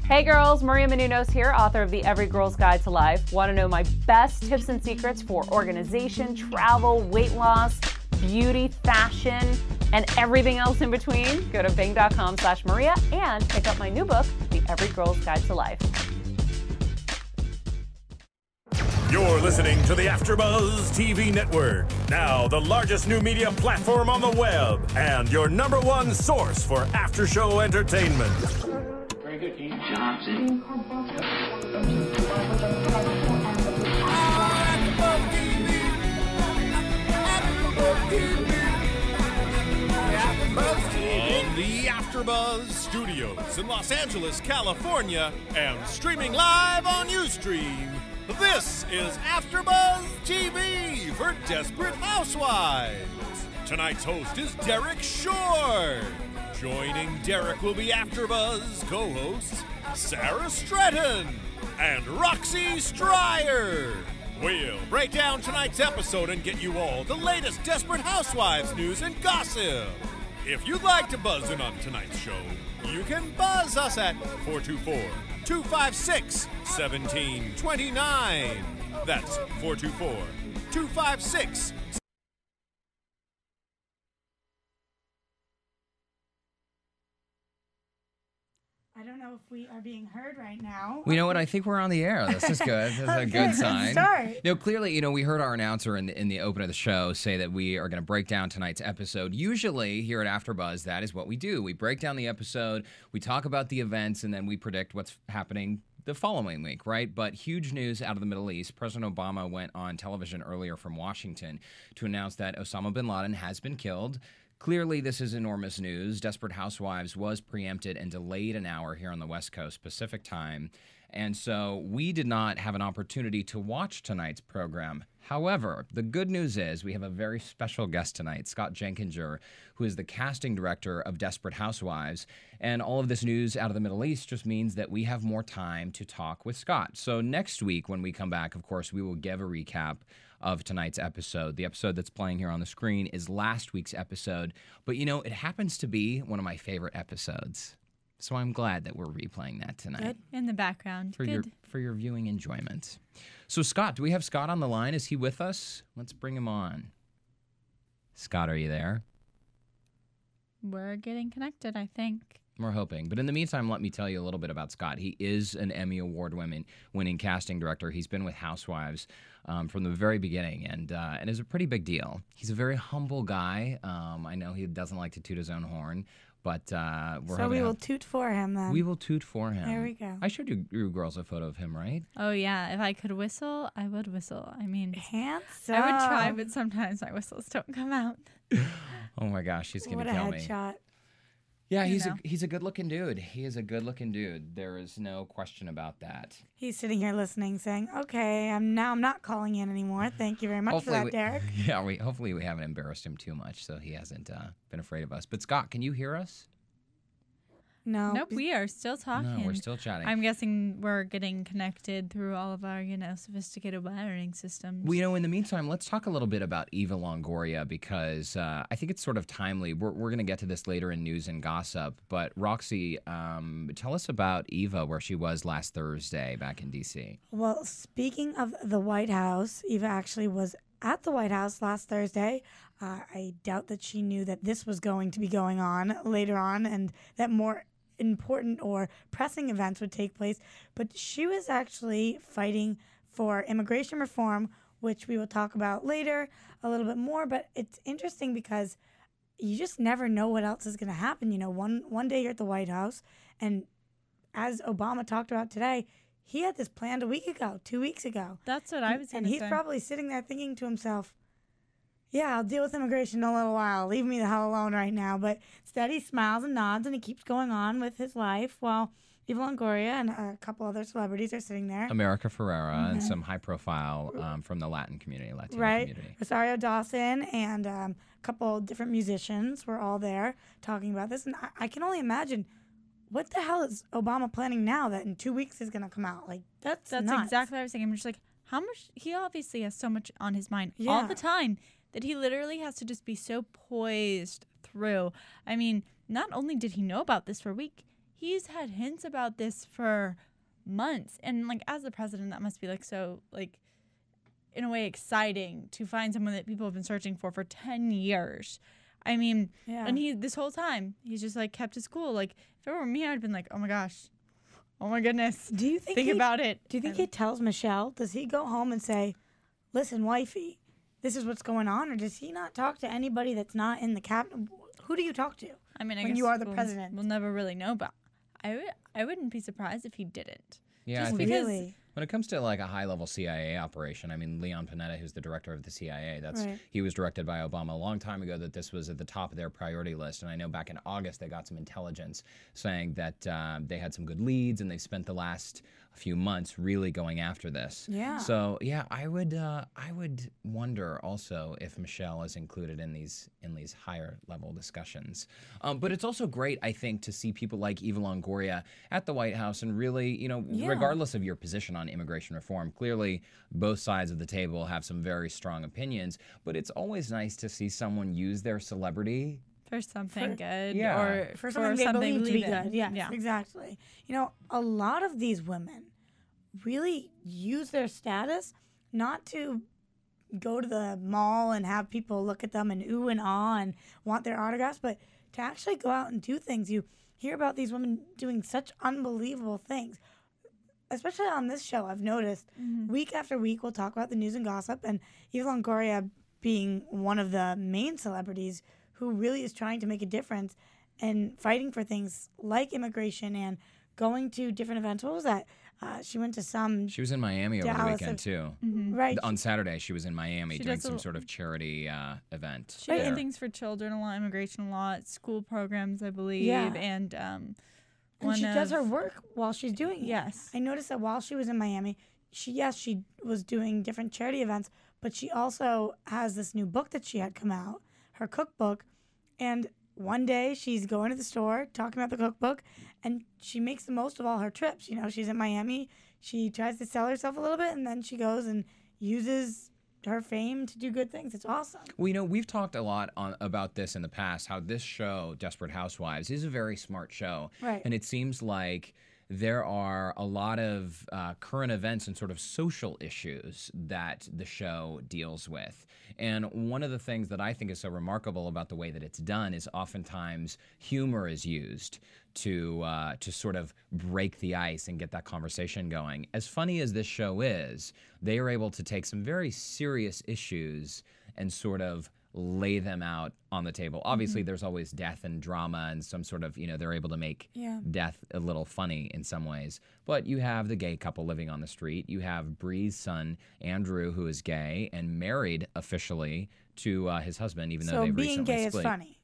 Hey girls, Maria Menounos here, author of the Every Girl's Guide to Life. Want to know my best tips and secrets for organization, travel, weight loss, beauty, fashion, and everything else in between? Go to bing.com/Maria and pick up my new book, The Every Girl's Guide to Life. You're listening to the AFTERBUZZ TV network. Now the largest new media platform on the web and your #1 source for after-show entertainment. Very good, King Johnson. From the AFTERBUZZ Studios in Los Angeles, California, and streaming live on Ustream, this is AFTERBUZZ TV for Desperate Housewives. Tonight's host is Derrick Shore. Joining Derrick will be AFTERBUZZ co-hosts Sara Stretton and Roxy Striar. We'll break down tonight's episode and get you all the latest Desperate Housewives news and gossip. If you'd like to buzz in on tonight's show, you can buzz us at 424-256-1729. That's 424-256-1729. I don't know if we are being heard right now. Well, you know what? I think we're on the air. This is good. This is a good sign. Start. Clearly, we heard our announcer in the open of the show say that we are going to break down tonight's episode. Usually, here at AFTERBUZZ, that is what we do. We break down the episode, we talk about the events, and then we predict what's happening the following week, right? But huge news out of the Middle East. President Obama went on television earlier from Washington to announce that Osama bin Laden has been killed. Clearly, this is enormous news. Desperate Housewives was preempted and delayed an hour here on the West Coast Pacific time. And so we did not have an opportunity to watch tonight's program. However, the good news is we have a very special guest tonight, Scott Genginker, who is the casting director of Desperate Housewives. And all of this news out of the Middle East just means that we have more time to talk with Scott. So next week when we come back, of course, we will give a recap of tonight's episode. The episode that's playing here on the screen is last week's episode, but it happens to be one of my favorite episodes. So I'm glad that we're replaying that tonight. Good. In the background. For your viewing enjoyment. So Scott, do we have Scott on the line? Is he with us? Let's bring him on. Scott, are you there? We're getting connected, I think. We're hoping. But in the meantime, let me tell you a little bit about Scott. He is an Emmy Award-winning casting director. He's been with Housewives from the very beginning and is a pretty big deal. He's a very humble guy. I know he doesn't like to toot his own horn, but we will toot for him then. We will toot for him. There we go. I showed you girls a photo of him, right? Oh, yeah. If I could whistle, I would whistle. I mean, handsome. I would try, but sometimes my whistles don't come out. Oh, my gosh. He's going to kill me. What a headshot. Yeah, he's a good-looking dude. He is a good-looking dude. There is no question about that. He's sitting here listening, saying, "Okay, I'm not calling in anymore. Thank you very much for that, Derrick." Yeah, hopefully we haven't embarrassed him too much, so he hasn't been afraid of us. But Scott, can you hear us? No. Nope, we are still talking. No, we're still chatting. I'm guessing we're getting connected through all of our, sophisticated wiring systems. Well, in the meantime, let's talk a little bit about Eva Longoria because I think it's sort of timely. We're going to get to this later in news and gossip. But Roxy, tell us about Eva, where she was last Thursday back in D.C. Well, speaking of the White House, Eva actually was at the White House last Thursday. I doubt that she knew that this was going to be going on later on and that more important or pressing events would take place, but she was actually fighting for immigration reform, which we will talk about later a little bit more. But it's interesting because you just never know what else is going to happen. One day you're at the White House, and as Obama talked about today, he had this planned a week ago, 2 weeks ago. That's what I was going to say. And he's probably sitting there thinking to himself, yeah, I'll deal with immigration in a little while. Leave me the hell alone right now. But instead, he smiles and nods, and he keeps going on with his life while Eva Longoria and a couple other celebrities are sitting there. America Ferrera and some high-profile from the Latino community. Rosario Dawson and a couple different musicians were all there talking about this. And I can only imagine, what the hell is Obama planning now that in 2 weeks is going to come out? That's nuts. Exactly what I was thinking. I'm just like, how much? He obviously has so much on his mind all the time that he literally has to just be so poised through. I mean, not only did he know about this for a week, he's had hints about this for months. And, like, as the president, that must be, like, so, like, in a way exciting to find someone that people have been searching for 10 years. I mean, and this whole time, he's just, like, kept his cool. Like, if it were me, I'd been like, oh, my gosh. Oh, my goodness. Do you think about it? Do you think he tells Michelle? Does he go home and say, listen, wifey, this is what's going on? Or does he not talk to anybody that's not in the cabinet? Who do you talk to? I mean, I when guess you are the president? We'll never really know, but I wouldn't be surprised if he didn't. Yeah, just I think because when it comes to like a high-level CIA operation, I mean, Leon Panetta, who's the director of the CIA, Right. he was directed by Obama a long time ago that this was at the top of their priority list. And I know back in August they got some intelligence saying that they had some good leads, and they spent the last few months really going after this. Yeah. So yeah, I would wonder also if Michelle is included in these higher level discussions. But it's also great, I think, to see people like Eva Longoria at the White House and really, regardless of your position on immigration reform, clearly both sides of the table have some very strong opinions. But it's always nice to see someone use their celebrity for something good, yeah. or for something they believe to be good. Yes, yeah, exactly. A lot of these women really use their status not to go to the mall and have people look at them and ooh and ah and want their autographs, but to actually go out and do things. You hear about these women doing such unbelievable things, especially on this show. I've noticed week after week we'll talk about the news and gossip, and Eva Longoria being one of the main celebrities who really is trying to make a difference and fighting for things like immigration and going to different events. What was that? She went to some... She was in Miami over the weekend, too. Right. On Saturday, she was in Miami doing some does sort of charity event. She does things for children a lot, immigration a lot, school programs, I believe, Yeah. and she does her work while she's doing it. Yes. I noticed that while she was in Miami, she was doing different charity events, but she also has this new book that she had come out, her cookbook, and one day she's going to the store talking about the cookbook, and she makes the most of all her trips. She's in Miami, she tries to sell herself a little bit, and then she goes and uses her fame to do good things. It's awesome. Well, we've talked a lot about this in the past, how this show, Desperate Housewives, is a very smart show. Right. And it seems like there are a lot of current events and sort of social issues that the show deals with. And one of the things that I think is so remarkable about the way that it's done is oftentimes humor is used to sort of break the ice and get that conversation going. As funny as this show is, they are able to take some very serious issues and sort of lay them out on the table. Obviously, there's always death and drama and some sort of, they're able to make death a little funny in some ways. But you have the gay couple living on the street. You have Bree's son, Andrew, who is gay and married officially to his husband, even though they've recently split. So being gay is funny.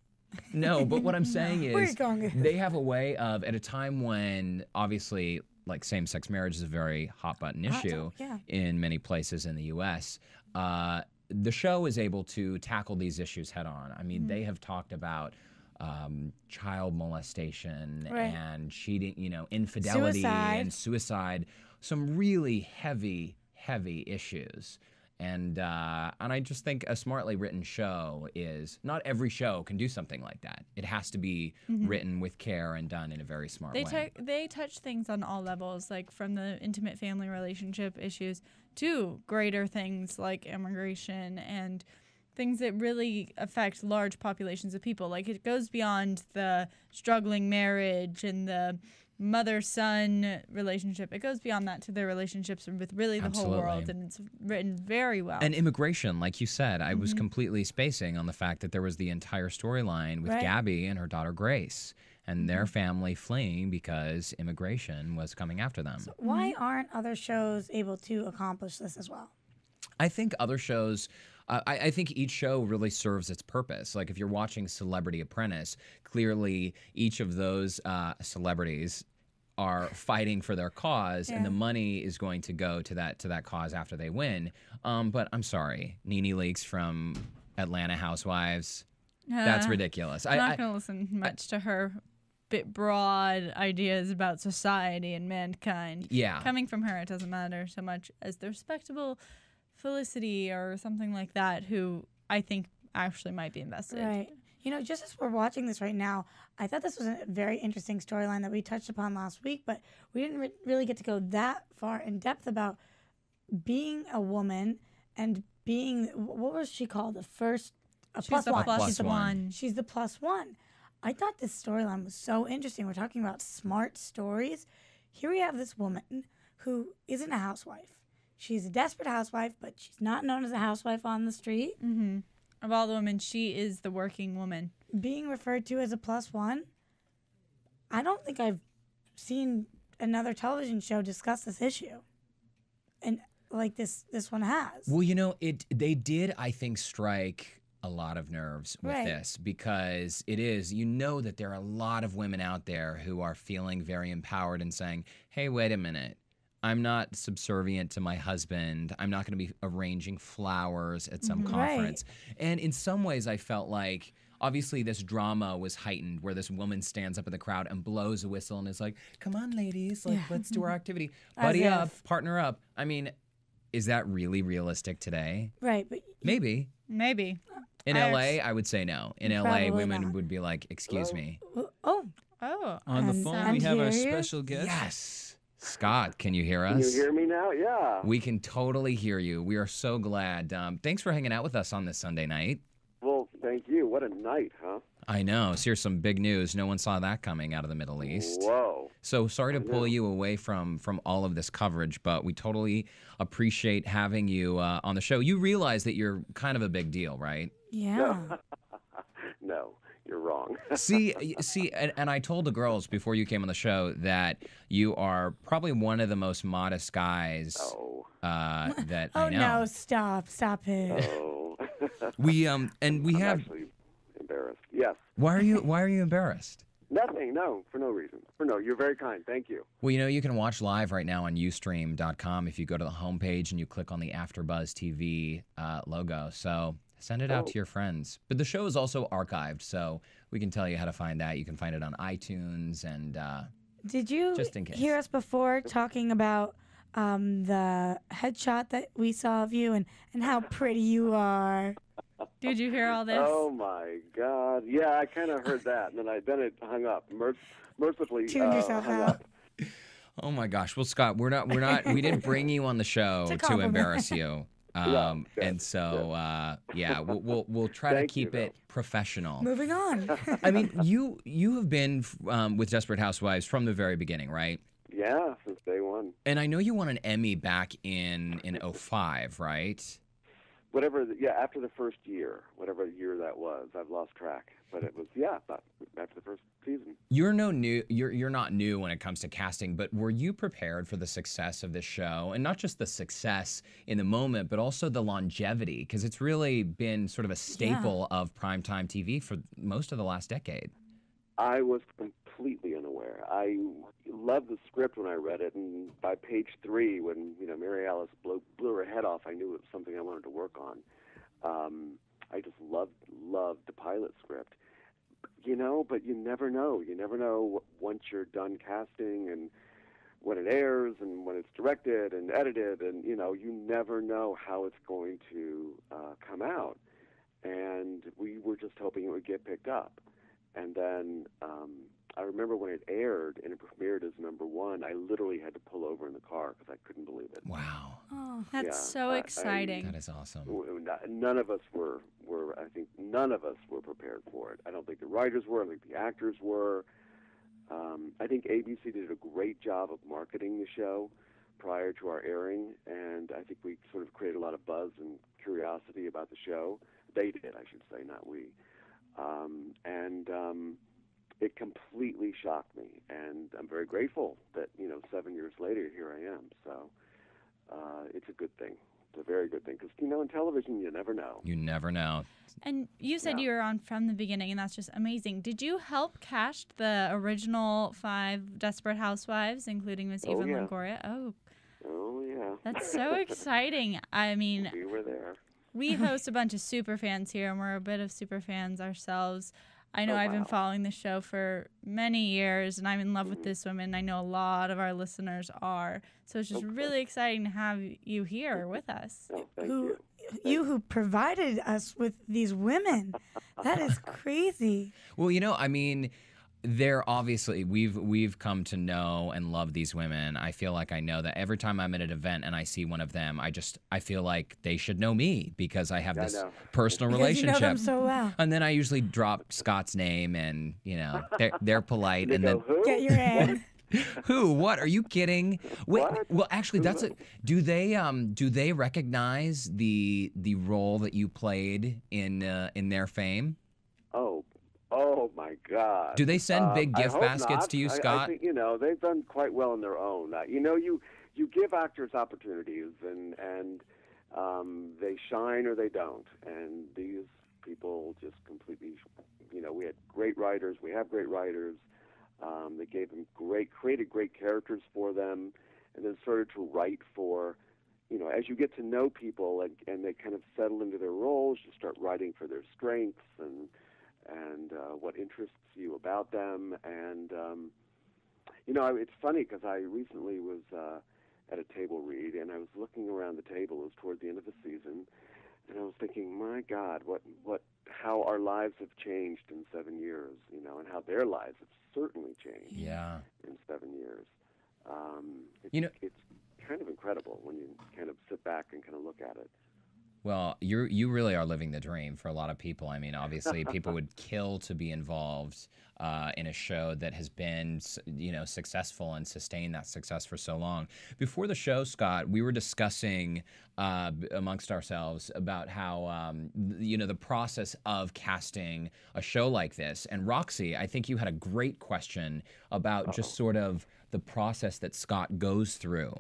No, but what I'm saying Where are you is going with they have a way of, at a time when obviously like same-sex marriage is a very hot-button issue in many places in the U.S., the show is able to tackle these issues head on. I mean, they have talked about child molestation and cheating, infidelity and suicide, some really heavy issues. And I just think a smartly written show is, not every show can do something like that. It has to be written with care and done in a very smart way. They touch things on all levels, like from the intimate family relationship issues to greater things like immigration and things that really affect large populations of people. Like, it goes beyond the struggling marriage and the mother-son relationship. It goes beyond that to their relationships with really the whole world, and it's written very well. And immigration, like you said, I was completely spacing on the fact that there was the entire storyline with Gabby and her daughter Grace and their family fleeing because immigration was coming after them. So why aren't other shows able to accomplish this as well? I think other shows... I think each show really serves its purpose. Like if you're watching Celebrity Apprentice, clearly each of those celebrities are fighting for their cause, and the money is going to go to that cause after they win. But I'm sorry, Nene Leakes from Atlanta Housewives, that's ridiculous. I'm not going to listen much to her bit broad ideas about society and mankind. Yeah. Coming from her, it doesn't matter so much as the respectable Felicity or something like that, who I think actually might be invested. Right. You know, just as we're watching this right now, I thought this was a very interesting storyline that we touched upon last week, but we didn't really get to go that far in depth about being a woman and being, what was she called? She's the plus one. She's the plus one. I thought this storyline was so interesting. We're talking about smart stories. Here we have this woman who isn't a housewife. She's a desperate housewife, but she's not known as a housewife on the street. Mm-hmm. Of all the women, she is the working woman. Being referred to as a plus one, I don't think I've seen another television show discuss this issue. And like this one has. Well, you know, they did, I think, strike a lot of nerves with this, because it is, you know, that there are a lot of women out there who are feeling very empowered and saying, hey, wait a minute. I'm not subservient to my husband. I'm not going to be arranging flowers at some conference. And in some ways, I felt like, obviously, this drama was heightened where this woman stands up in the crowd and blows a whistle and is like, come on, ladies, like, let's do our activity. Buddy up, partner up. I mean, is that really realistic today? Right. But Maybe. In LA, I would say no. In LA, women would be like, excuse me. Oh. On the phone, we have our special guest. Yes. Scott, can you hear us? Can you hear me now? Yeah. We can totally hear you. We are so glad. Thanks for hanging out with us on this Sunday night. Well, thank you. What a night, huh? I know. So here's some big news. No one saw that coming out of the Middle East. Whoa. So sorry to pull you away from all of this coverage, but we totally appreciate having you on the show. You realize that you're kind of a big deal, right? Yeah. No, you're wrong. see, and I told the girls before you came on the show that you are probably one of the most modest guys that I know. Oh no! Stop it. Oh. We have actually embarrassed. Yes. Why are you embarrassed? Nothing. No, for no reason. You're very kind. Thank you. Well, you know, you can watch live right now on Ustream.com if you go to the homepage and you click on the AfterBuzz TV logo. So send it out to your friends. But the show is also archived, so we can tell you how to find that. You can find it on iTunes and Did you just in case. Hear us before talking about the headshot that we saw of you and how pretty you are? Did you hear all this? Oh my God! Yeah, I kind of heard that, and then it hung up. Mercifully, tuned yourself hung out. up. Oh my gosh! Well, Scott, we didn't bring you on the show to embarrass you. And so we'll try to keep it professional. Moving on. I mean, you have been with Desperate Housewives from the very beginning, right? Yeah, since day one. And I know you won an Emmy back in 2005, right? After the first year, whatever year that was, I've lost track. But it was, after the first season. You're not new when it comes to casting, but were you prepared for the success of this show? And not just the success in the moment, but also the longevity, because it's really been sort of a staple of primetime TV for most of the last decade. I was completely unaware. I loved the script when I read it, and by page 3, when Mary Alice blew her head off, I knew it was something I wanted to work on. I just loved the pilot script, But you never know. You never know once you're done casting and when it airs and when it's directed and edited, and you never know how it's going to come out. And we were just hoping it would get picked up. And then I remember when it aired and it premiered as #1, I literally had to pull over in the car because I couldn't believe it. Wow. Oh, that's so exciting. That is awesome. None of us were, I think none of us were prepared for it. I don't think the writers were. I think the actors were. I think ABC did a great job of marketing the show prior to our airing, and I think we sort of created a lot of buzz and curiosity about the show. They did, I should say, not we. It completely shocked me, and I'm very grateful that 7 years later here I am. So it's a good thing. It's a very good thing because in television you never know. You never know. And you said you were on from the beginning, and that's just amazing. Did you help cast the original 5 Desperate Housewives, including Miss Eva Longoria? Oh yeah. That's so exciting. I mean, we were there. We host a bunch of super fans here, and we're a bit of super fans ourselves. I know I've been following the show for many years, and I'm in love with this woman. I know a lot of our listeners are. So it's just really exciting to have you here with us. Oh, thank you. You who provided us with these women. That is crazy. Well, I mean, they're obviously we've come to know and love these women. I feel like I know that every time I'm at an event and I see one of them, I feel like they should know me because I have this personal relationship. You know them so well. And then I usually drop Scott's name, and they're polite, and then get your hand. Who? What? Are you kidding? Wait. What? Well, actually, that's it. Do they recognize the role that you played in their fame? Oh my God! Do they send big gift baskets not. to you, Scott? I think they've done quite well on their own. You give actors opportunities, and they shine or they don't. And these people just completely, we had great writers. We have great writers. They gave them created great characters for them, and then started to write for. As you get to know people and they kind of settle into their roles, you start writing for their strengths and what interests you about them. And, it's funny because I recently was at a table read, and I was looking around the table. It was toward the end of the season, and I was thinking, my God, how our lives have changed in 7 years, and how their lives have certainly changed in 7 years. It's kind of incredible when you kind of sit back and kind of look at it. Well, you really are living the dream for a lot of people. I mean, obviously, people would kill to be involved in a show that has been, successful and sustained that success for so long. Before the show, Scott, we were discussing amongst ourselves about how, the process of casting a show like this. And Roxy, I think you had a great question about just sort of the process that Scott goes through.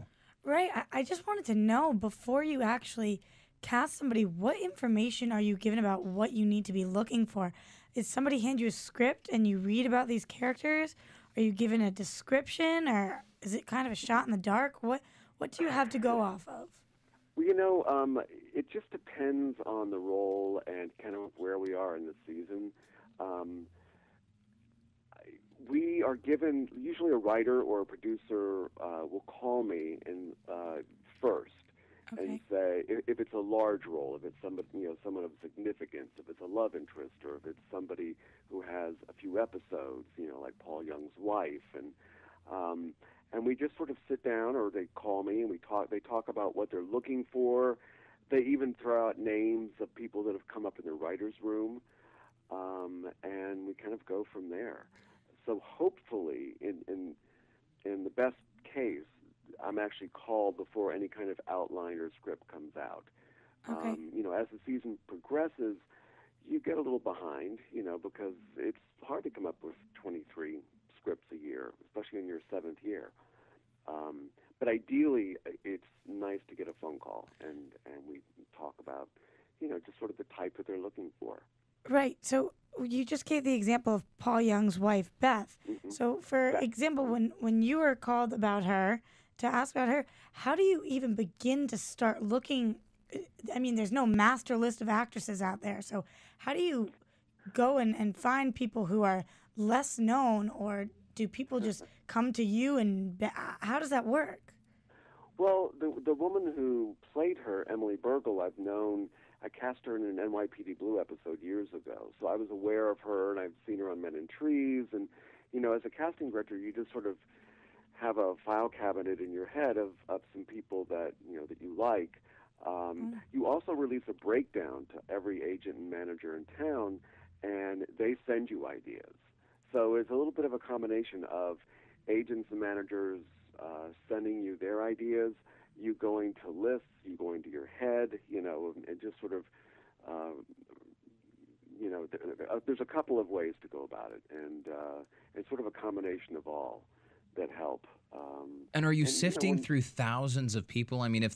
Right. I just wanted to know, before you actually cast somebody, what information are you given about what you need to be looking for? Is somebody hand you a script and you read about these characters? Are you given a description, or is it kind of a shot in the dark? What do you have to go off of? Well, it just depends on the role and kind of where we are in the season. We are given, usually a writer or a producer will call me first. Okay. And say, if it's a large role, if it's somebody, someone of significance, if it's a love interest, or if it's somebody who has a few episodes, like Paul Young's wife, and we just sort of sit down, or they call me and we talk. They talk about what they're looking for. They even throw out names of people that have come up in the writers' room, and we kind of go from there. So hopefully, in the best case, I'm actually called before any kind of outline or script comes out. Okay. As the season progresses, you get a little behind, because it's hard to come up with 23 scripts a year, especially in your 7th year. But ideally, it's nice to get a phone call and we talk about, just sort of the type that they're looking for. Right. So you just gave the example of Paul Young's wife, Beth. Mm-hmm. So, for example, when you were called about her, to ask about her, how do you even begin to start looking? I mean, there's no master list of actresses out there. So how do you go and find people who are less known, or do people just come to you, and how does that work? Well, the woman who played her, Emily Bergel, I cast her in an NYPD Blue episode years ago. So I was aware of her, and I've seen her on Men in Trees. And, as a casting director, you just sort of have a file cabinet in your head of some people that you like. You also release a breakdown to every agent and manager in town, and they send you ideas. So it's a little bit of a combination of agents and managers sending you their ideas, you going to lists, you going to your head, and just sort of, there's a couple of ways to go about it, and it's sort of a combination of all that help. And are you sifting through thousands of people? I mean,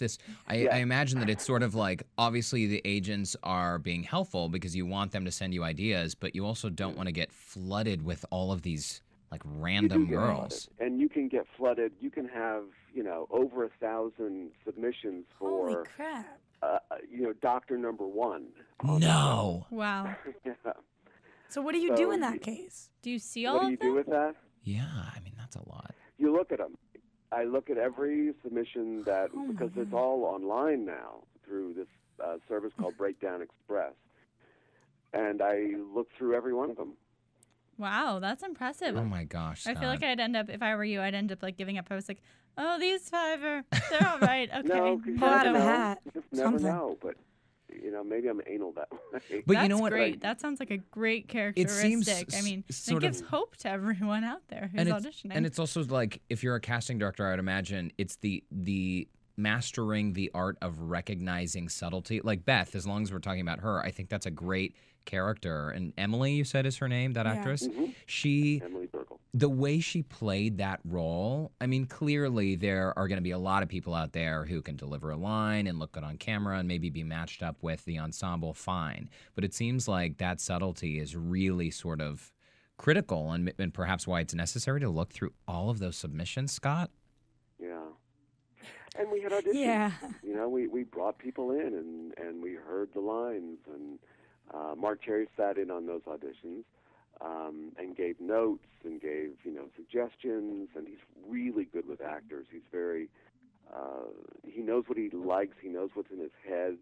I imagine that it's sort of like, obviously the agents are being helpful because you want them to send you ideas, but you also don't want to get flooded with all of these like random girls. And you can get flooded. You can have, over 1,000 submissions for, holy crap, Doctor Number One. No. Wow. Yeah. So what do you do in that case? Do you see all What of do you them? do with that? Yeah, I mean, that's a lot. You look at them. I look at every submission because it's all online now through this service called Breakdown Express. and I looked through every one of them. Wow, that's impressive. Oh my gosh, Scott. I feel like I'd end up, if I were you, I'd end up like giving up. I was like, oh, these 5 they're all right. Okay. No, pull out of a hat. You just never Something. know, but maybe I'm anal that way. But that's you know what? Great. That sounds like a great characteristic. seems I mean, it sort gives of- hope to everyone out there who's auditioning. And it's also like, if you're a casting director, I would imagine it's the mastering the art of recognizing subtlety. Like Beth, as long as we're talking about her, I think that's a great character. And Emily, you said, is her name, that actress? Mm-hmm. Emily Burkle. The way she played that role, I mean, clearly there are going to be a lot of people out there who can deliver a line and look good on camera and maybe be matched up with the ensemble fine. But it seems like that subtlety is really sort of critical and perhaps why it's necessary to look through all of those submissions, Scott. Yeah. And we had auditions. Yeah. We brought people in and we heard the lines. And Mark Cherry sat in on those auditions and gave notes and gave, suggestions. And he's really good with actors. He's very, he knows what he likes. He knows what's in his head.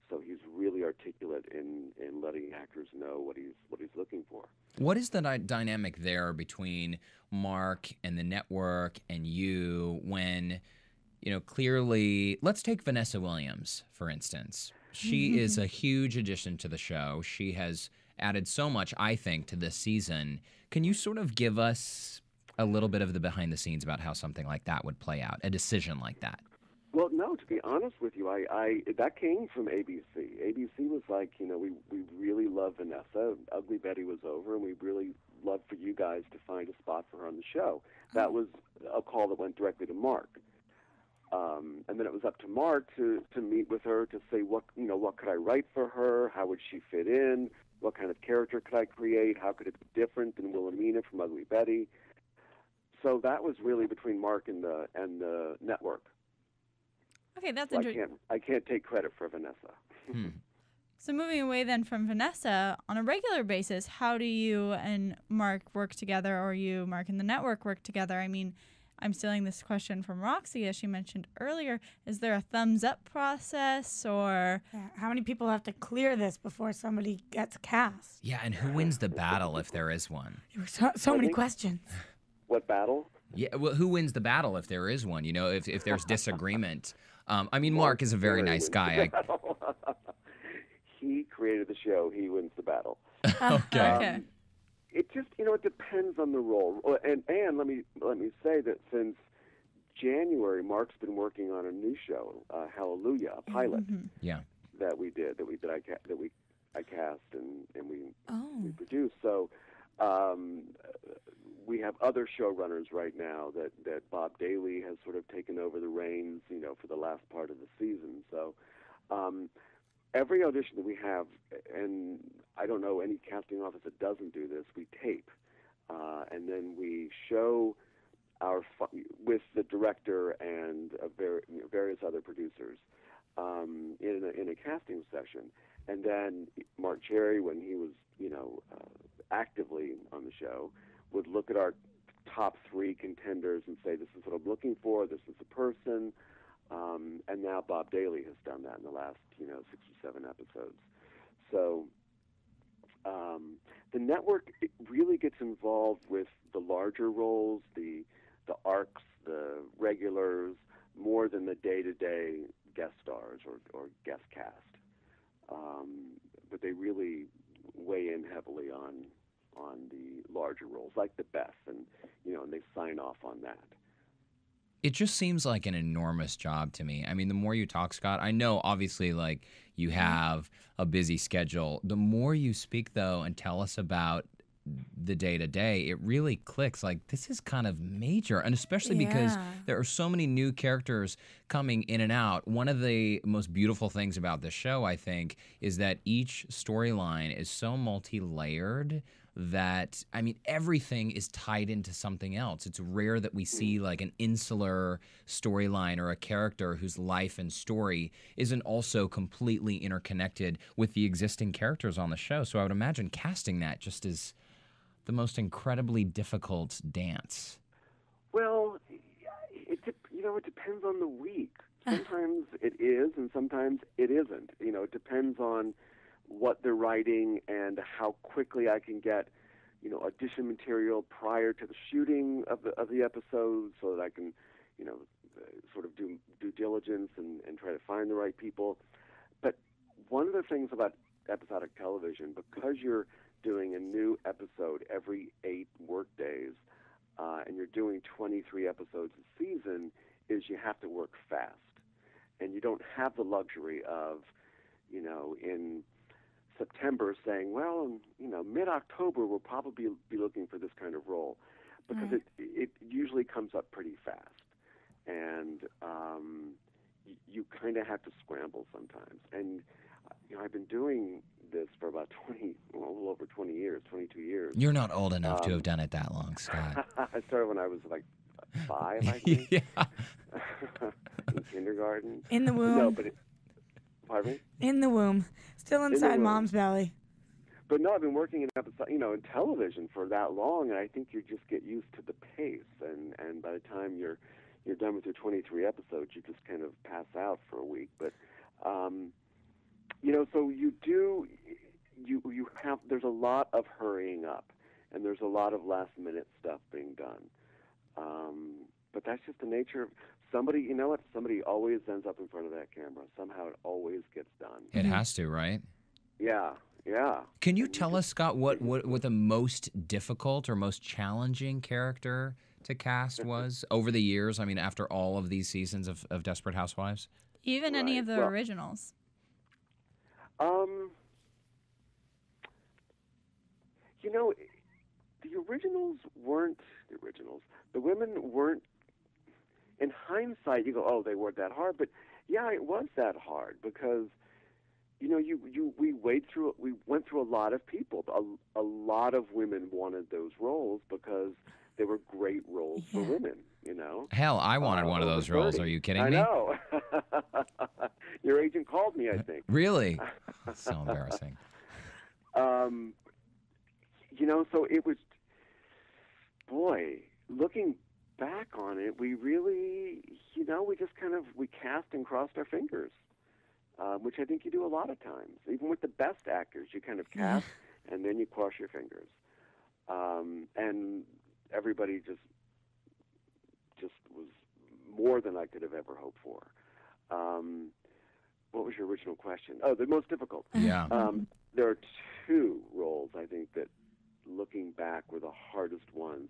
So he's really articulate in letting actors know what he's looking for. What is the dynamic there between Mark and the network and you when, clearly, let's take Vanessa Williams, for instance. She is a huge addition to the show. She has added so much, I think, to this season. Can you sort of give us a little bit of the behind the scenes about how something like that would play out, a decision like that? Well, no, to be honest with you, I that came from ABC. ABC was like, we really love Vanessa. Ugly Betty was over, and we really love for you guys to find a spot for her on the show. That was a call that went directly to Mark. And then it was up to Mark to meet with her to say what could I write for her? How would she fit in? What kind of character could I create? How could it be different than Wilhelmina from Ugly Betty? So that was really between Mark and the network. Okay, that's so interesting. I can't take credit for Vanessa. So moving away then from Vanessa, on a regular basis, how do you and Mark work together, or you, Mark, and the network work together? I mean, I'm stealing this question from Roxy, as she mentioned earlier. Is there a thumbs-up process, or... Yeah, how many people have to clear this before somebody gets cast? Yeah, and who wins the battle if there is one? So many questions. What battle? Yeah, well, who wins the battle if there is one? If there's disagreement. Mark is a very nice guy. He created the show. He wins the battle. Okay. It just, it depends on the role. And let me say that since January, Mark's been working on a new show, Hallelujah, a pilot. Yeah. That we did, I cast and we produced. So we have other showrunners right now that Bob Daly has sort of taken over the reins, for the last part of the season. So every audition that we have, and I don't know any casting office that doesn't do this, we tape. And then we show with the director and various other producers in a casting session. And then Mark Cherry, when he was, actively on the show, would look at our top 3 contenders and say, this is what I'm looking for, this is the person. And now Bob Daly has done that in the last, 6 or 7 episodes. So the network really gets involved with the larger roles, the arcs, the regulars, more than the day-to-day guest stars or guest cast. But they really weigh in heavily on the larger roles, like the Beth, and they sign off on that. It just seems like an enormous job to me. I mean, the more you talk, Scott, I know obviously like you have a busy schedule. The more you speak though and tell us about the day-to-day, it really clicks. Like, this is kind of major, and especially because there are so many new characters coming in and out. One of the most beautiful things about this show, I think, is that each storyline is so multi-layered that, I mean, everything is tied into something else. It's rare that we see like an insular storyline or a character whose life and story isn't also completely interconnected with the existing characters on the show. So I would imagine casting that just is the most incredibly difficult dance. Well, it depends on the week. Sometimes it is, and sometimes it isn't. It depends on what they're writing and how quickly I can get, audition material prior to the shooting of the episode, so that I can, sort of do due diligence and try to find the right people. But one of the things about episodic television, because you're doing a new episode every 8 work days, and you're doing 23 episodes a season, is you have to work fast. And you don't have the luxury of, in September saying, well, mid-October we'll probably be looking for this kind of role, because it usually comes up pretty fast. And you kind of have to scramble sometimes. And, I've been doing this for about a little over 20 years, 22 years. You're not old enough to have done it that long, Scott. I started when I was like 5, I think. Yeah. In kindergarten. In the womb. No, but pardon me? In the womb. Still inside mom's belly. But no, I've been working in in television for that long, and I think you just get used to the pace, and by the time you're done with your 23 episodes, you just kind of pass out for a week. But so you have, there's a lot of hurrying up, and there's a lot of last minute stuff being done. But that's just the nature of somebody. Somebody always ends up in front of that camera. Somehow it always gets done. It has to, right? Yeah. Can you tell us, Scott, what the most difficult or most challenging character to cast was over the years? I mean, after all of these seasons of Desperate Housewives? Even any of the originals. The originals weren't the originals. The women weren't. In hindsight, you go, oh, they weren't that hard. But yeah, it was that hard because, we went through a lot of people. A lot of women wanted those roles because they were great roles for women. Hell, I wanted one of those roles. Are you kidding me? I know. Your agent called me, I think. Really? So embarrassing. So it was, boy, looking back on it, we really, we just we cast and crossed our fingers, which I think you do a lot of times. Even with the best actors, you kind of cast and then you cross your fingers. And everybody just was more than I could have ever hoped for. What was your original question? Oh, the most difficult. Yeah. There are 2 roles, I think, that looking back were the hardest ones.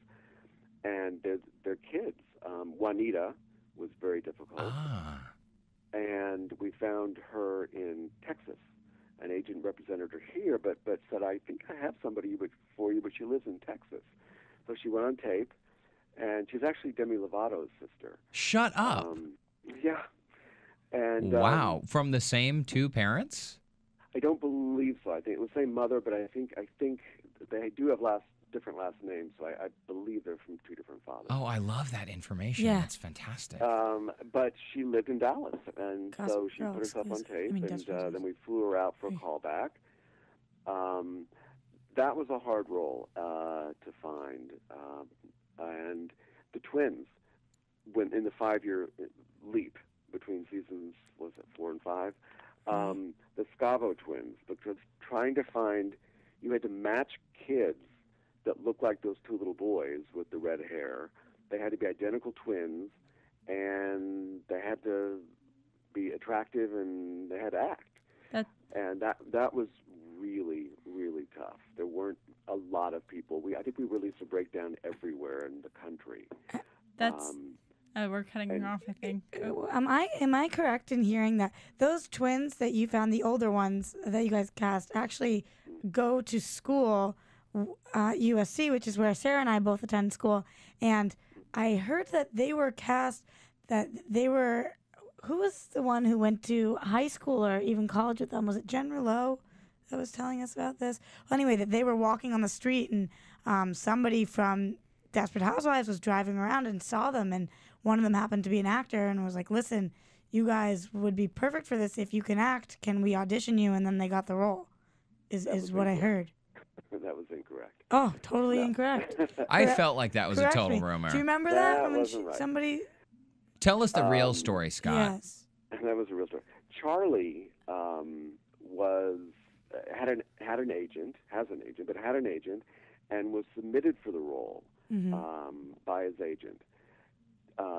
And they're kids. Juanita was very difficult. And we found her in Texas. An agent represented her here, but said, I think I have somebody for you, but she lives in Texas. So she went on tape, and she's actually Demi Lovato's sister. Shut up. Yeah. And wow. From the same 2 parents? I don't believe so. I think it was the same mother, but I think they do have different last names, so I believe they're from 2 different fathers. Oh, I love that information. Yeah. That's fantastic. But she lived in Dallas, and so she put herself on tape, and then we flew her out for a callback. That was a hard role to find. And the twins, when in the 5-year leap between seasons, was it 4 and 5? The Scavo twins, because trying to find, you had to match kids that looked like those 2 little boys with the red hair. They had to be identical twins, and they had to be attractive, and they had to act. And that was really, really tough. There weren't a lot of people. I think we released a breakdown everywhere in the country. We're cutting off, I think. Am I correct in hearing that those twins that you found, the older ones that you guys cast, actually go to school at USC, which is where Sara and I both attend school, and I heard that they were cast, that they were, who was the one who went to high school or even college with them? Was it Jen Rouleau that was telling us about this? Well, anyway, that they were walking on the street, and somebody from Desperate Housewives was driving around and saw them, and one of them happened to be an actor and was like, listen, you guys would be perfect for this if you can act. Can we audition you? And then they got the role, is what I heard. That was incorrect. Oh, totally incorrect. I felt like that was a total rumor. Do you remember that? Wasn't right. Somebody... Tell us the real story, Scott. Yes. That was a real story. Charlie an agent, but had an agent, and was submitted for the role by his agent.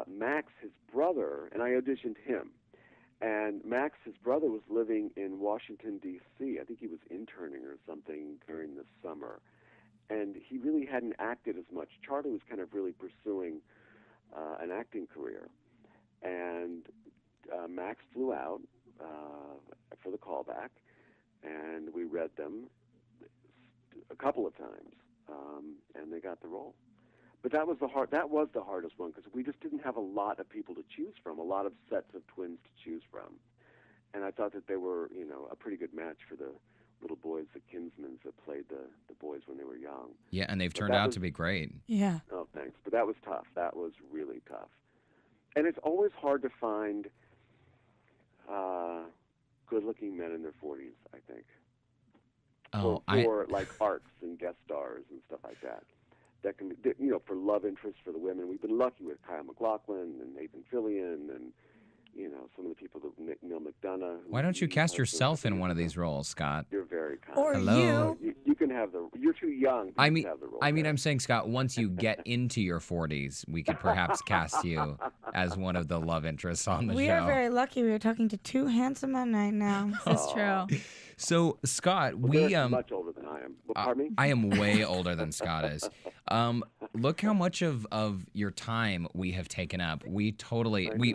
Max, his brother, and I auditioned him. And Max, his brother, was living in Washington, D.C. I think he was interning or something during the summer. And he really hadn't acted as much. Charlie was kind of really pursuing an acting career. And Max flew out for the callback, and we read them a couple of times, and they got the role. But that was the hardest one, because we just didn't have a lot of people to choose from, a lot of sets of twins to choose from. And I thought that they were, a pretty good match for the little boys, the Kinsmans that played the boys when they were young. Yeah, and they've turned out to be great. Yeah. Oh, thanks. But that was tough. That was really tough. And it's always hard to find good-looking men in their 40s, I think. For like arcs and guest stars and stuff like that. That can be, for love interests for the women. We've been lucky with Kyle MacLachlan and Nathan Fillion and, some of the people that Neil McDonough. Why don't you cast yourself in one of these roles, Scott? You're very kind. Or Hello. You can have you're too young to have the role. I'm saying, Scott, once you get into your 40s, we could perhaps cast you as one of the love interests on the show. We are very lucky. We are talking to two handsome men right now. That's true. So, Scott, they're much older than I am. Pardon me? I am way older than Scott is. Look how much of your time we have taken up. We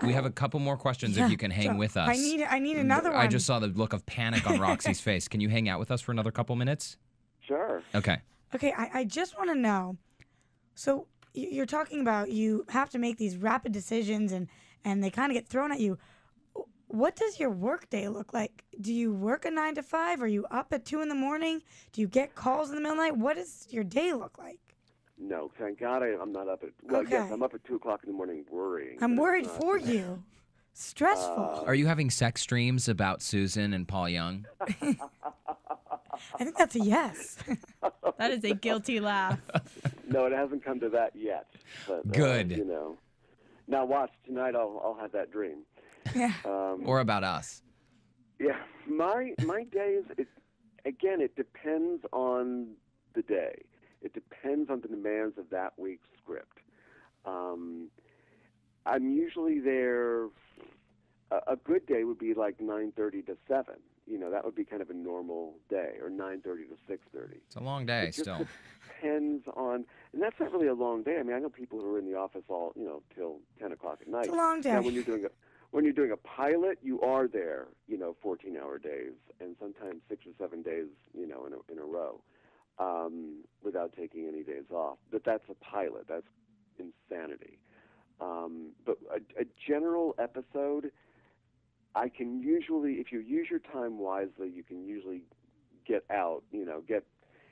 have a couple more questions if you can hang with us. I need another one. I just saw the look of panic on Roxy's face. Can you hang out with us for another couple minutes? Sure. Okay. Okay, I just want to know. So you're talking about you have to make these rapid decisions and they kind of get thrown at you. What does your work day look like? Do you work a 9 to 5? Are you up at 2 in the morning? Do you get calls in the middle of the night? What does your day look like? No, thank God I'm not up at. Well, okay. Yes, I'm up at 2 o'clock in the morning worrying. I'm worried for you. Stressful. Are you having sex dreams about Susan and Paul Young? I think that's a yes. That is a guilty laugh. No, it hasn't come to that yet. But, Good. Now watch tonight. I'll have that dream. Yeah. Or about us. Yeah, my days. It depends on the day. It depends on the demands of that week's script. I'm usually there. A good day would be like 9:30 to 7. That would be kind of a normal day, or 9:30 to 6:30. It's a long day it just still. Depends on, and that's not really a long day. I mean, I know people who are in the office all till 10 o'clock at night. It's a long day. Now, when you're doing a pilot, you are there, 14-hour days, and sometimes 6 or 7 days, in a row, without taking any days off. But that's a pilot. That's insanity. But a general episode, I can usually, if you use your time wisely, you can usually get out,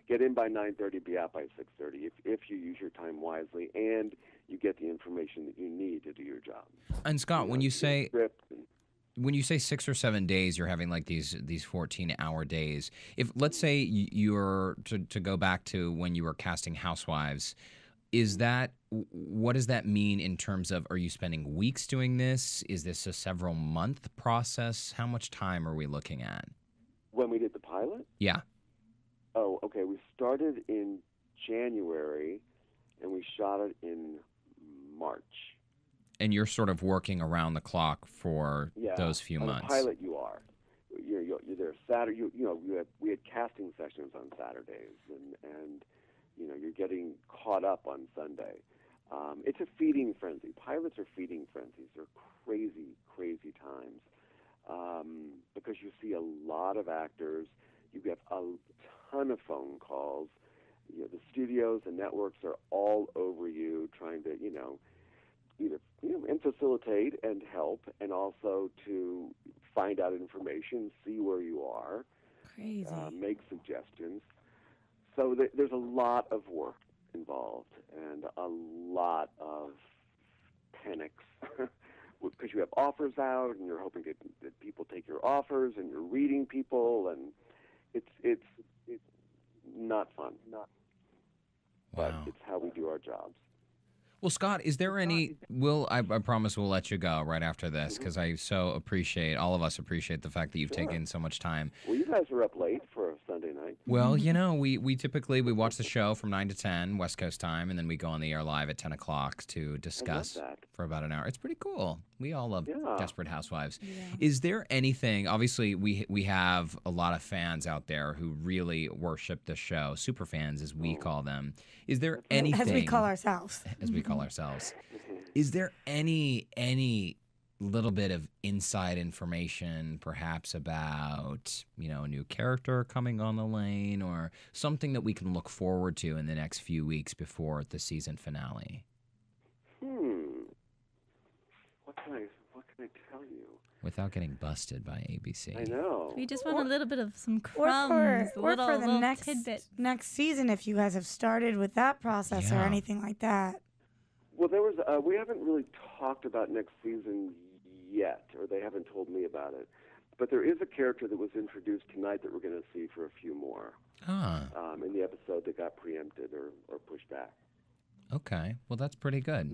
get in by 9:30, be out by 6:30, if you use your time wisely and you get the information that you need to do your job. And Scott, when you say 6 or 7 days, you're having like these 14-hour days. If let's say you're to go back to when you were casting Housewives, what does that mean in terms of, are you spending weeks doing this? Is this a several month process? How much time are we looking at? When we did the pilot? Yeah. Oh, okay. We started in January and we shot it in March. And you're sort of working around the clock for those few months. On a pilot, you are. You're there Saturday. We had casting sessions on Saturdays, and you're getting caught up on Sunday. It's a feeding frenzy. Pilots are feeding frenzies. They're crazy, crazy times because you see a lot of actors. You get a ton of phone calls. The studios and networks are all over you, trying to either and facilitate and help, and also to find out information, see where you are, crazy, make suggestions. So there's a lot of work involved and a lot of panics because you have offers out and you're hoping that people take your offers, and you're reading people, and it's not fun. But it's how we do our jobs. Well, Scott, is there any? I promise we'll let you go right after this because I so appreciate, all of us appreciate the fact that you've taken so much time. Well, you guys are up late for a Sunday night. Well, you know, we typically watch the show from 9 to 10 West Coast time, and then we go on the air live at 10 o'clock to discuss for about an hour. It's pretty cool. We all love Desperate Housewives. Yeah. Is there anything? Obviously, we have a lot of fans out there who really worship the show, super fans as we call them. Is there anything? As we call ourselves. As we call ourselves. Is there any little bit of inside information, perhaps about, you know, a new character coming on the lane or something that we can look forward to in the next few weeks before the season finale? What can I tell you? Without getting busted by ABC. I know. We just want a little bit of some crumbs, or for the next season, if you guys have started with that process or anything like that. Well, we haven't really talked about next season yet, or they haven't told me about it. But there is a character that was introduced tonight that we're going to see for a few more in the episode that got preempted or pushed back. Okay, well that's pretty good.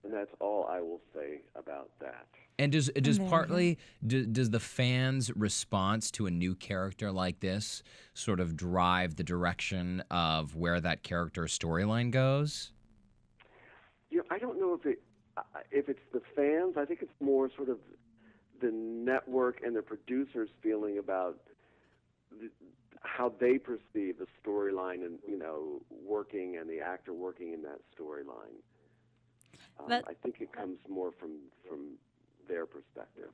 And that's all I will say about that. And does the fans' response to a new character like this sort of drive the direction of where that character's storyline goes? You know, I don't know if it's the fans. I think it's more sort of the network and the producers feeling about how they perceive the storyline and, you know, working and the actor working in that storyline. I think it comes more from their perspective.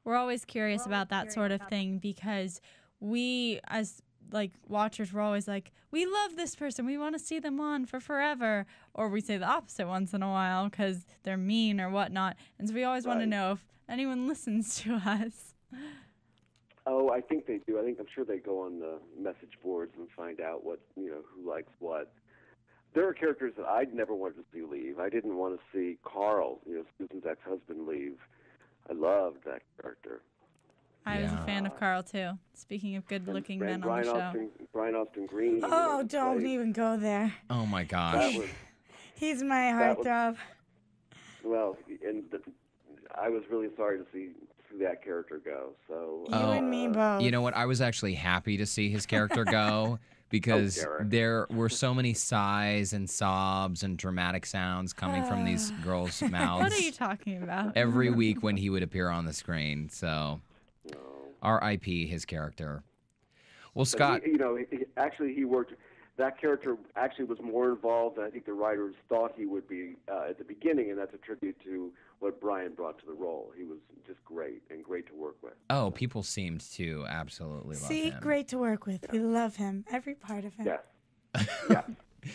We're always curious about that sort of thing because we, as like watchers, we're always like, we love this person, we want to see them on for forever, or we say the opposite once in a while because they're mean or whatnot, and so we always want to know if anyone listens to us. Oh, I think they do. I'm sure they go on the message boards and find out what, you know, who likes what. There are characters that I'd never wanted to see leave. I didn't want to see Carl, you know, Susan's ex-husband, leave. I loved that character. I was a fan of Carl, too. Speaking of good-looking men on the show. Brian Austin Green. Oh, don't even go there. Oh, my gosh. He's my heartthrob. Well, I was really sorry to see that character go. So you and me both. You know what? I was actually happy to see his character go. Because there were so many sighs and sobs and dramatic sounds coming from these girls' mouths. What are you talking about? Every week when he would appear on the screen. So, R.I.P. his character. Well, Scott, he worked. That character actually was more involved than I think the writers thought he would be at the beginning, and that's a tribute to what Brian brought to the role. He was just great and great to work with. Oh, people seemed to absolutely love him. Great to work with. We love him, every part of him. Yeah.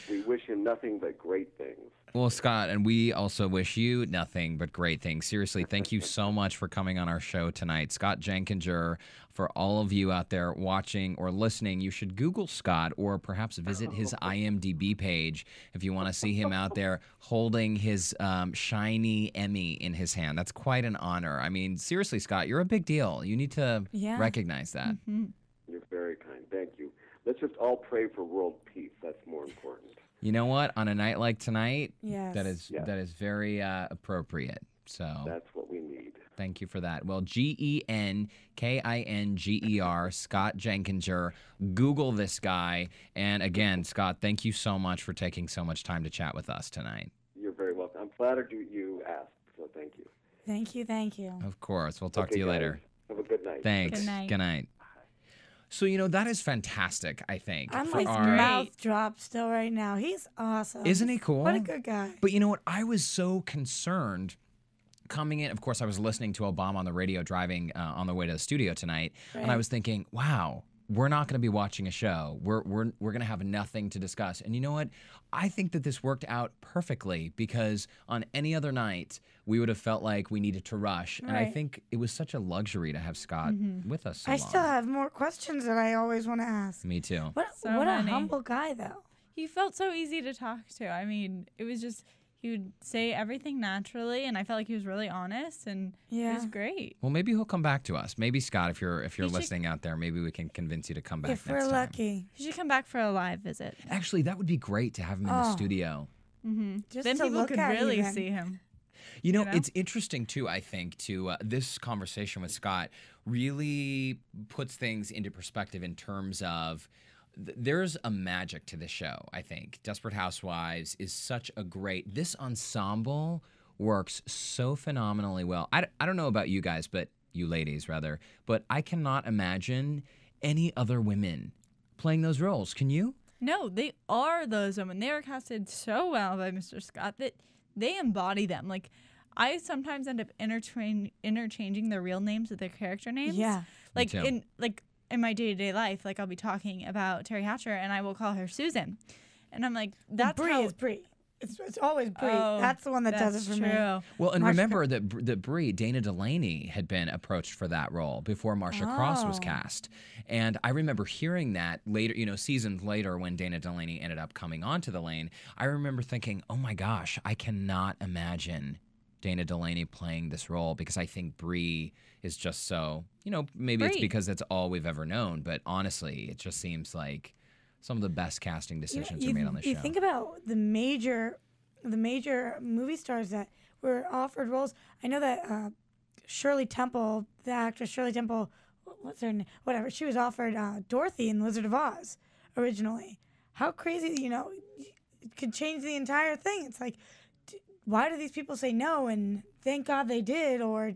We wish him nothing but great things. Well, Scott, and we also wish you nothing but great things. Seriously, thank you so much for coming on our show tonight. Scott Genginker, for all of you out there watching or listening, you should Google Scott or perhaps visit his IMDb page if you want to see him out there holding his shiny Emmy in his hand. That's quite an honor. I mean, seriously, Scott, you're a big deal. You need to recognize that. Mm-hmm. You're very kind. Thank you. Let's just all pray for world peace. That's more important. You know what? On a night like tonight, that is very appropriate. So that's what we need. Thank you for that. Well, Genkinger, Scott Genginker. Google this guy. And again, Scott, thank you so much for taking so much time to chat with us tonight. You're very welcome. I'm flattered you asked, so thank you. Thank you. Of course. We'll talk to you later. Have a good night. Thanks. Good night. So, you know, that is fantastic, I think. I'm like mouth dropped still right now. He's awesome. Isn't he cool? What a good guy. But you know what? I was so concerned coming in. Of course, I was listening to Obama on the radio driving on the way to the studio tonight. Right. And I was thinking, wow, we're not going to be watching a show. We're going to have nothing to discuss. And you know what? I think that this worked out perfectly because on any other night, we would have felt like we needed to rush. Right. And I think it was such a luxury to have Scott with us so long. Still have more questions that I always want to ask. Me too. What a humble guy, though. He felt so easy to talk to. I mean, it was just... He would say everything naturally, and I felt like he was really honest, and it was great. Well, maybe he'll come back to us. Maybe, Scott, if you're listening out there, maybe we can convince you to come back next time. If we're lucky. He should come back for a live visit. Actually, that would be great to have him in the studio. Just Then to people look could at really even. see him. You know, it's interesting, too, I think, to this conversation with Scott really puts things into perspective in terms of there's a magic to this show, I think. Desperate Housewives is such a great... This ensemble works so phenomenally well. I don't know about you guys, but you ladies, rather, but I cannot imagine any other women playing those roles. Can you? No, they are those women. They are casted so well by Mr. Scott that they embody them. Like, I sometimes end up interchanging their real names with their character names. Yeah. Like in my day-to-day life, like I'll be talking about Terry Hatcher and I will call her Susan. And I'm like, that's Brie how... is Brie. It's always Brie. Oh, that's the one that does it for me. Well, and remember that Brie, Dana Delaney, had been approached for that role before Marcia Cross was cast. And I remember hearing that later, you know, seasons later when Dana Delaney ended up coming onto the lane. I remember thinking, oh my gosh, I cannot imagine Dana Delaney playing this role because I think Brie is just so, you know, maybe it's because that's all we've ever known. But honestly, it just seems like some of the best casting decisions are made on this show. You think about the major movie stars that were offered roles. I know that Shirley Temple, the actress Shirley Temple, what's her name? Whatever. She was offered Dorothy in Wizard of Oz originally. How crazy, you know, it could change the entire thing. It's like, why do these people say no? And thank God they did, or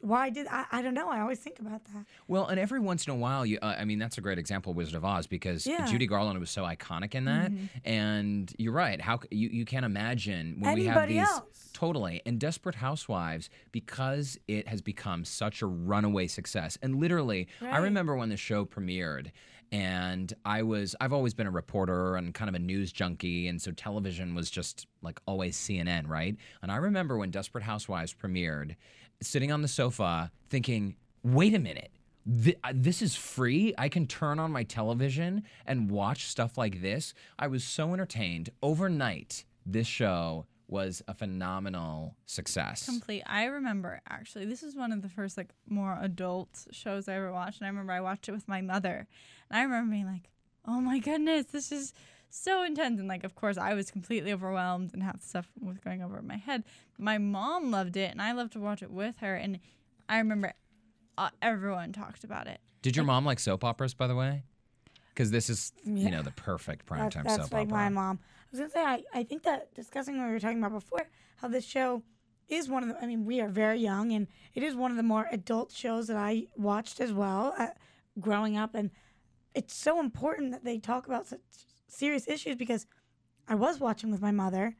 why did I don't know. I always think about that. Well, and every once in a while, I mean, that's a great example of Wizard of Oz because Judy Garland was so iconic in that. And you're right. How you can't imagine when Anybody we have these else. Totally. And Desperate Housewives, because it has become such a runaway success. And literally, I remember when the show premiered. And I've always been a reporter and kind of a news junkie, and so television was just like always CNN, right? And I remember when Desperate Housewives premiered, sitting on the sofa thinking, wait a minute, this is free? I can turn on my television and watch stuff like this? I was so entertained. Overnight, this show was a phenomenal success. Complete. I remember, actually, this is one of the first, like, more adult shows I ever watched, and I remember I watched it with my mother, and I remember being like, oh my goodness, this is so intense, and, like, of course, I was completely overwhelmed, and half the stuff was going over my head. My mom loved it, and I loved to watch it with her, and I remember everyone talked about it. Did your mom like soap operas, by the way? Because this is, you know, the perfect primetime soap opera. That's like my mom. I was going to say, I think that discussing what we were talking about before, how this show is one of the, I mean, we are very young, and it is one of the more adult shows that I watched as well growing up. And it's so important that they talk about such serious issues because I was watching with my mother,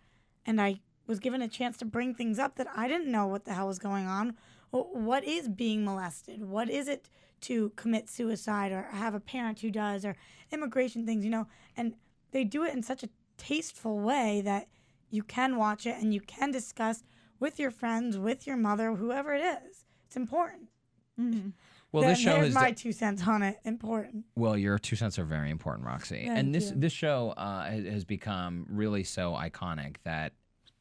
and I was given a chance to bring things up that I didn't know what the hell was going on. What is being molested? What is it to commit suicide or have a parent who does, or immigration things, you know? And they do it in such a tasteful way that you can watch it and you can discuss with your friends, with your mother, whoever it is. It's important. Well, this show there's is my 2 cents on it. Important. Well, your 2 cents are very important, Roxy. Thank you. This show has become really so iconic that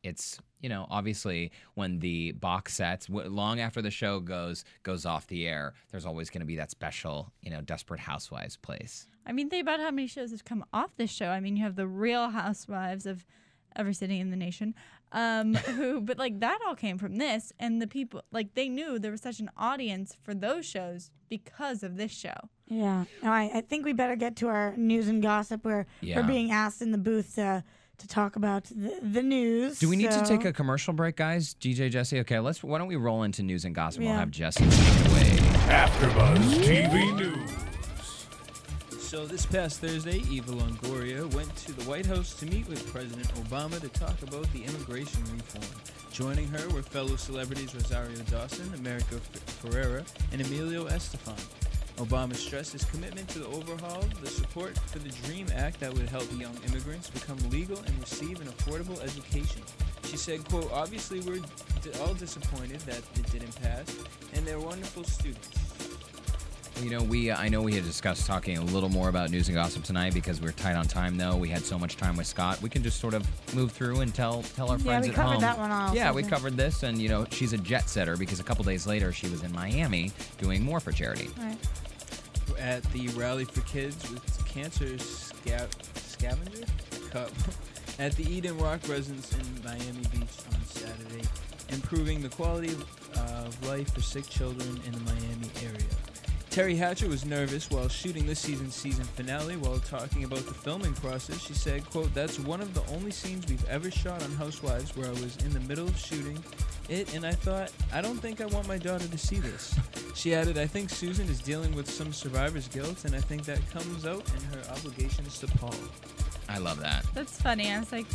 it's, you know, obviously when the box sets, long after the show goes off the air, there's always going to be that special, you know, Desperate Housewives place. I mean, think about how many shows have come off this show. I mean, you have the Real Housewives of every city in the nation, but like that all came from this, and the people, like, they knew there was such an audience for those shows because of this show. Yeah. Now, I think we better get to our news and gossip. We're being asked in the booth to talk about the news. Do we need to take a commercial break, guys? DJ Jesse? Okay, why don't we roll into news and gossip? Yeah. We'll have Jesse take it away. AfterBuzz TV News. So this past Thursday, Eva Longoria went to the White House to meet with President Obama to talk about the immigration reform. Joining her were fellow celebrities Rosario Dawson, America Ferrera, and Emilio Estefan. Obama stressed his commitment to the overhaul, the support for the DREAM Act that would help young immigrants become legal and receive an affordable education. She said, quote, obviously we're all disappointed that it didn't pass, and they're wonderful students. You know, I know we had discussed talking a little more about news and gossip tonight because we're tight on time, though. We had so much time with Scott. We can just sort of move through and tell our friends at home. Yeah, we covered that one also. Yeah, we covered this, and, you know, she's a jet setter because a couple days later she was in Miami doing more for charity. Right. At the Rally for Kids with Cancer Scavenger Cup, at the Eden Rock residence in Miami Beach on Saturday, improving the quality of life for sick children in the Miami area. Terry Hatcher was nervous while shooting this season's season finale. While talking about the filming process, she said, quote, "That's one of the only scenes we've ever shot on Housewives where I was in the middle of shooting it, and I thought, I don't think I want my daughter to see this." She added, "I think Susan is dealing with some survivor's guilt, and I think that comes out in her obligations to Paul." I love that. That's funny. I was like,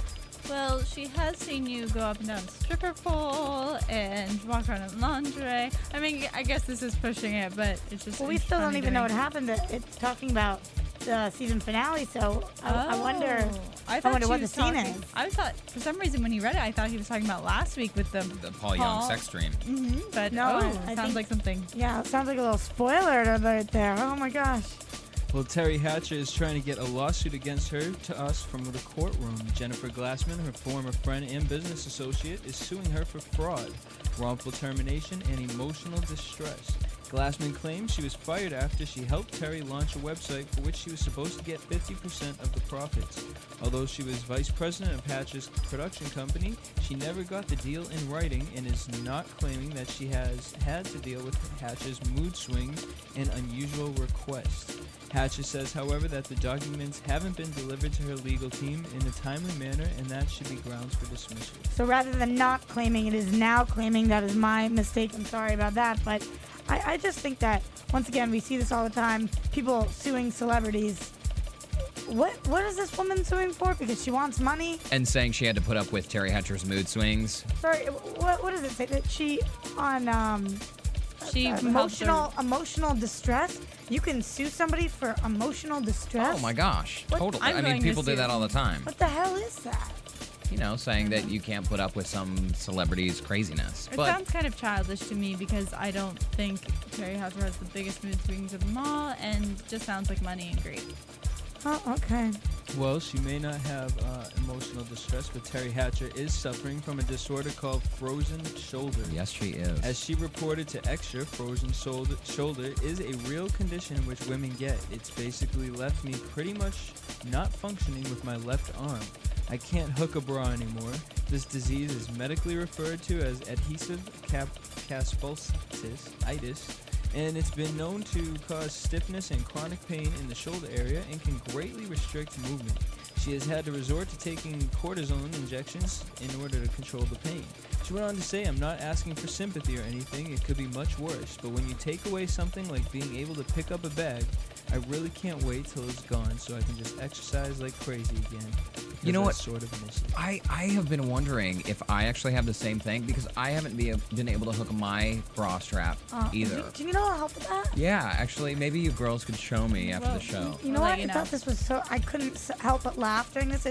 well, she has seen you go up and down a stripper pole and walk around in lingerie. I mean, I guess this is pushing it, but it's just. Well, we still don't even know what happened. It's talking about the season finale, so I wonder. I wonder what the scene is. I thought, for some reason, when he read it, I thought he was talking about last week with the Paul Young sex dream. But no, it sounds like something. Yeah, it sounds like a little spoiler alert there. Oh my gosh. Well, Terry Hatcher is trying to get a lawsuit against her to us from the courtroom. Jennifer Glassman, her former friend and business associate, is suing her for fraud, wrongful termination, and emotional distress. Glassman claims she was fired after she helped Terry launch a website for which she was supposed to get 50% of the profits. Although she was vice president of Hatcher's production company, she never got the deal in writing and is not claiming that she has had to deal with Hatcher's mood swings and unusual requests. Hatcher says, however, that the documents haven't been delivered to her legal team in a timely manner, and that should be grounds for dismissal. So rather than not claiming, it is now claiming. That is my mistake. I'm sorry about that. But I just think that, once again, we see this all the time. People suing celebrities. What is this woman suing for? Because she wants money? And saying she had to put up with Terry Hatcher's mood swings. Sorry, what does it say? That she, on emotional distress? You can sue somebody for emotional distress? Oh my gosh, totally. I mean, people do that all the time. What the hell is that? You know, saying that you can't put up with some celebrity's craziness. It sounds kind of childish to me because I don't think Terry Hatcher has the biggest mood swings of them all, and just sounds like money and greed. Oh, okay. Well, she may not have emotional distress, but Terry Hatcher is suffering from a disorder called frozen shoulder. Yes, she is. As she reported to Extra, frozen shoulder is a real condition in which women get. It's basically left me pretty much not functioning with my left arm. I can't hook a bra anymore. This disease is medically referred to as adhesive capsulitis, and it's been known to cause stiffness and chronic pain in the shoulder area and can greatly restrict movement. She has had to resort to taking cortisone injections in order to control the pain. She went on to say, "I'm not asking for sympathy or anything, it could be much worse, but when you take away something like being able to pick up a bag, I really can't wait till it's gone so I can just exercise like crazy again." You know what? Sort of miss it. I have been wondering if I actually have the same thing because I haven't been able to hook my bra strap either. Do you know how help with that? Yeah, actually, maybe you girls could show me after the show. You know what? I thought this was so. I couldn't help but laugh during this.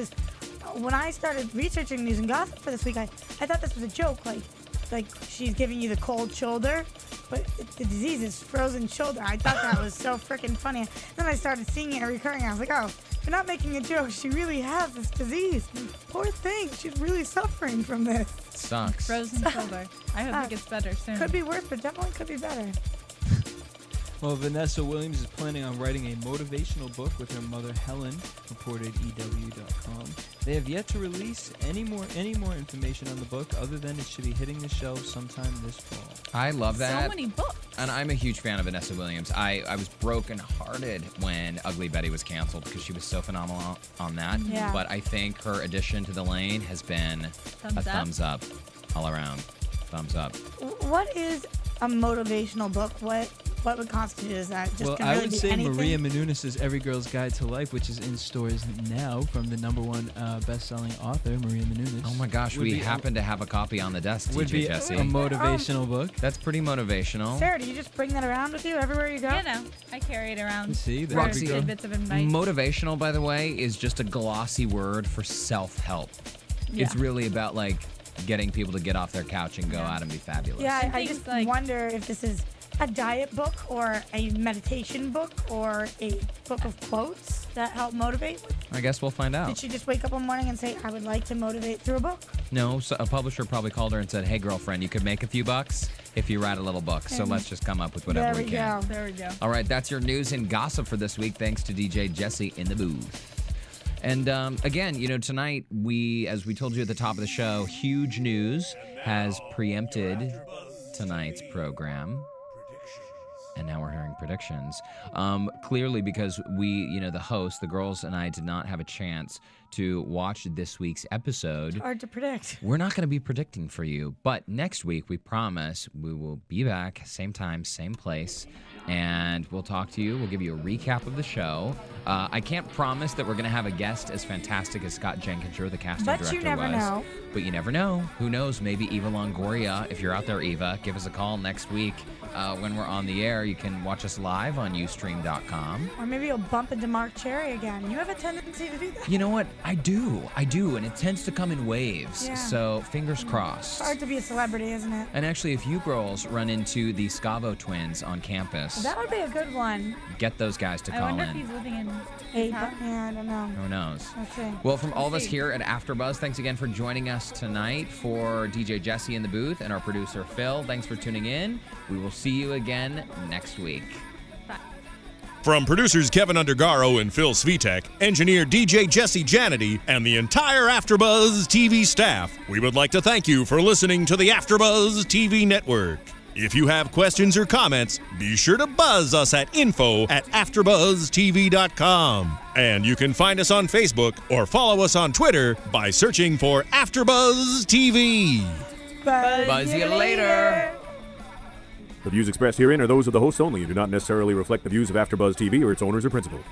When I started researching news and gossip for this week, I thought this was a joke. Like she's giving you the cold shoulder, but the disease is frozen shoulder. I thought that was so freaking funny. Then I started seeing it recurring. I was like, oh, you're not making a joke. She really has this disease. Poor thing. She's really suffering from this. Sucks. Frozen shoulder. I hope it gets better soon. Could be worse, but definitely could be better. Well, Vanessa Williams is planning on writing a motivational book with her mother, Helen, reported EW.com. They have yet to release any more information on the book other than it should be hitting the shelves sometime this fall. I love that. So many books. And I'm a huge fan of Vanessa Williams. I was brokenhearted when Ugly Betty was canceled because she was so phenomenal on that. Yeah. But I think her addition to the lane has been thumbs up all around. Thumbs up. What is a motivational book? What would constitute as that? Just I would say Maria Menounos' Every Girl's Guide to Life, which is in stores now from the #1 best-selling author, Maria Menounos. Oh my gosh, we happen to have a copy on the desk, DJ Jesse. A motivational book. That's pretty motivational. Sarah, do you just bring that around with you everywhere you go? You know, I carry it around. See, there Roxy, we go. Bits of advice. Motivational, by the way, is just a glossy word for self-help. Yeah. It's really about getting people to get off their couch and go out and be fabulous. Yeah, I just wonder if this is a diet book or a meditation book or a book of quotes that help motivate. I guess we'll find out. Did she just wake up one morning and say, I would like to motivate through a book? No, so a publisher probably called her and said, hey, girlfriend, you could make a few bucks if you write a little book. So let's just come up with whatever we can. There we go. All right, that's your news and gossip for this week. Thanks to DJ Jesse in the booth. And again, tonight as we told you at the top of the show, huge news has preempted tonight's program. And now we're hearing predictions. Clearly because we, the host, the girls and I did not have a chance to watch this week's episode. Hard to predict. We're not going to be predicting for you. But next week, we promise we will be back, same time, same place. And we'll talk to you. We'll give you a recap of the show. I can't promise that we're going to have a guest as fantastic as Scott Genginker, the casting director, But you never know. But you never know. Who knows? Maybe Eva Longoria. If you're out there, Eva, give us a call next week when we're on the air. You can watch us live on Ustream.com. Or maybe you'll bump into Mark Cherry again. You have a tendency to do that. You know what? I do. And it tends to come in waves. Yeah. So fingers crossed. It's hard to be a celebrity, isn't it? And actually, if you girls run into the Scavo twins on campus, That would be a good one. get those guys to I call wonder if in. he's living in Yeah, I don't know. Who knows? Let's see. Well, from all of us here at AfterBuzz, thanks again for joining us tonight. For DJ Jesse in the booth and our producer Phil, thanks for tuning in. We will see you again next week. From producers Kevin Undergaro and Phil Svitek, engineer DJ Jesse Janity, and the entire AfterBuzz TV staff, we would like to thank you for listening to the AfterBuzz TV network. If you have questions or comments, be sure to buzz us at info@AfterBuzzTV.com. And you can find us on Facebook or follow us on Twitter by searching for AfterBuzz TV. Buzz you later. The views expressed herein are those of the hosts only and do not necessarily reflect the views of AfterBuzz TV or its owners or principals.